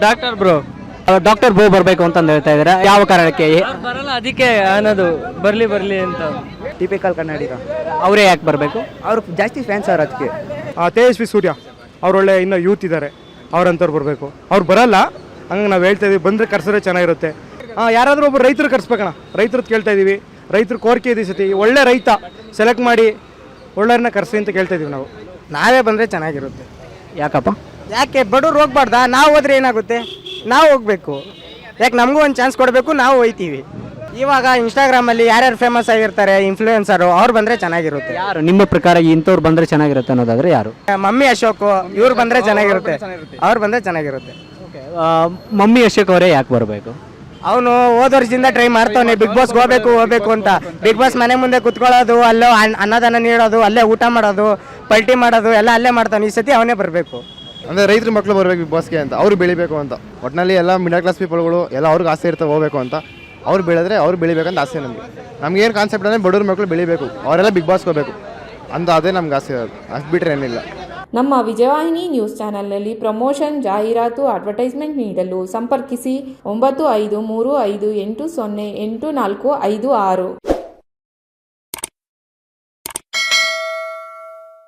Doctor bro. Doctor bro ಬರಬೇಕು ಅಂತ ಹೇಳ್ತಾ ಇದ್ದಾರೆ, ಯಾವ ಕಾರಣಕ್ಕೆ? ಬರಲ್ಲ ಅದಕ್ಕೆ ಅನ್ನೋದು, ಬರ್ಲಿ ಅಂತ. ಟಿಪಿಕಲ್ ಕನ್ನಡಿಗ. ಅವರೇ ಯಾಕೆ ಬರಬೇಕು? ಅವ್ರು ಜಾಸ್ತಿ ಫ್ಯಾನ್ಸ್ ಅವ್ರು ಅದಕ್ಕೆ. ತೇಜಸ್ವಿ ಸೂರ್ಯ ಅವ್ರು ಒಳ್ಳೆ ಇನ್ನೂ ಯೂತ್ ಇದ್ದಾರೆ, ಅವ್ರಂಥವ್ರು ಬರಬೇಕು. ಅವ್ರು ಬರಲ್ಲ, ಹಂಗೆ ನಾವು ಹೇಳ್ತಾ ಇದೀವಿ, ಬಂದರೆ ಕರ್ಸಿದ್ರೆ ಚೆನ್ನಾಗಿರುತ್ತೆ. ಯಾರಾದರೂ ಒಬ್ಬರು ರೈತರು ಕರ್ಸ್ಬೇಕಣ್ಣ, ರೈತರದ್ದು ಕೇಳ್ತಾ ಇದೀವಿ. ರೈತರು ಕೋರಿಕೆ ಇದೆ ಸತಿ, ಒಳ್ಳೆ ರೈತ ಸೆಲೆಕ್ಟ್ ಮಾಡಿ ಒಳ್ಳೆಯವ್ರನ್ನ ಕರ್ಸಿ ಅಂತ ಕೇಳ್ತಾ ಇದೀವಿ ನಾವು. ನಾವೇ ಬಂದರೆ ಚೆನ್ನಾಗಿರುತ್ತೆ. ಯಾಕಪ್ಪ? ಯಾಕೆ ಬಡವ್ರು ಹೋಗ್ಬಾರ್ದಾ? ನಾವು ಹೋದ್ರೆ ಏನಾಗುತ್ತೆ? ನಾವು ಹೋಗ್ಬೇಕು. ಯಾಕೆ ನಮಗೂ ಒಂದು ಚಾನ್ಸ್ ಕೊಡಬೇಕು, ನಾವು ಹೋಯ್ತೀವಿ. ಇವಾಗ ಇನ್ಸ್ಟಾಗ್ರಾಮಲ್ಲಿ ಯಾರ್ಯಾರು ಫೇಮಸ್ ಆಗಿರ್ತಾರೆ ಇನ್ಫ್ಲೂಯೆನ್ಸರು, ಅವ್ರು ಬಂದರೆ ಚೆನ್ನಾಗಿರುತ್ತೆ. ಯಾರು ನಿಮ್ಮ ಪ್ರಕಾರ ಇಂಥವ್ರು ಬಂದರೆ ಚೆನ್ನಾಗಿರುತ್ತೆ ಅನ್ನೋದಾದ್ರೆ ಯಾರು? ಮಮ್ಮಿ ಅಶೋಕ್ ಇವ್ರು ಬಂದರೆ ಚೆನ್ನಾಗಿರುತ್ತೆ, ಅವ್ರು ಬಂದರೆ ಚೆನ್ನಾಗಿರುತ್ತೆ. ಮಮ್ಮಿ ಅಶೋಕ್ ಅವರೇ ಯಾಕೆ ಬರಬೇಕು? ಅವನು ಹೋದ ವರ್ಷದಿಂದ ಟ್ರೈ ಮಾಡ್ತಾವನೆ ಬಿಗ್ ಬಾಸ್ಗೆ ಹೋಗ್ಬೇಕು ಅಂತ. ಬಿಗ್ ಬಾಸ್ ಮನೆ ಮುಂದೆ ಕುತ್ಕೊಳ್ಳೋದು, ಅಲ್ಲೇ ಅನ್ನದಾನ ನೀಡೋದು, ಅಲ್ಲೇ ಊಟ ಮಾಡೋದು, ಪಲ್ಟಿ ಮಾಡೋದು ಎಲ್ಲ ಅಲ್ಲೇ ಮಾಡ್ತಾನೆ. ಈ ಸತಿ ಅವನೇ ಬರಬೇಕು. ಅಂದರೆ ರೈತರ ಮಕ್ಕಳು ಬರಬೇಕು ಬಿಗ್ ಬಾಸ್ಗೆ ಅಂತ, ಅವ್ರು ಬೆಳಿಬೇಕು ಅಂತ. ಒಟ್ಟಿನಲ್ಲಿ ಎಲ್ಲ ಮಿಡಲ್ ಕ್ಲಾಸ್ ಪೀಪಲ್ಗಳು ಎಲ್ಲ ಅವ್ರಿಗೆ ಆಸೆ ಇರ್ತವೆ ಹೋಗಬೇಕು ಅಂತ. ಅವ್ರು ಬೆಳೆದ್ರೆ ಅವ್ರು ಬೆಳಿಬೇಕಂತ ಆಸೆ ನಮ್ಗೆ ಏನು ಕಾನ್ಸೆಪ್ಟ್ ಅಂದರೆ ಬಡವ್ರ ಮಕ್ಕಳು ಬೆಳಿಬೇಕು, ಅವರೆಲ್ಲ ಬಿಗ್ ಬಾಸ್ಗೆ ಹೋಗಬೇಕು ಅಂತ, ಅದೇ ನಮ್ಗೆ ಆಸೆ ಇರೋದು. ಅಷ್ಟು ಬಿಟ್ಟರೆ ಏನಿಲ್ಲ. ನಮ್ಮ ವಿಜಯವಾಹಿನಿ ನ್ಯೂಸ್ ಚಾನೆಲ್ನಲ್ಲಿ ಪ್ರಮೋಷನ್, ಜಾಹೀರಾತು, ಅಡ್ವರ್ಟೈಸ್ಮೆಂಟ್ ನೀಡಲು ಸಂಪರ್ಕಿಸಿ 9535808456.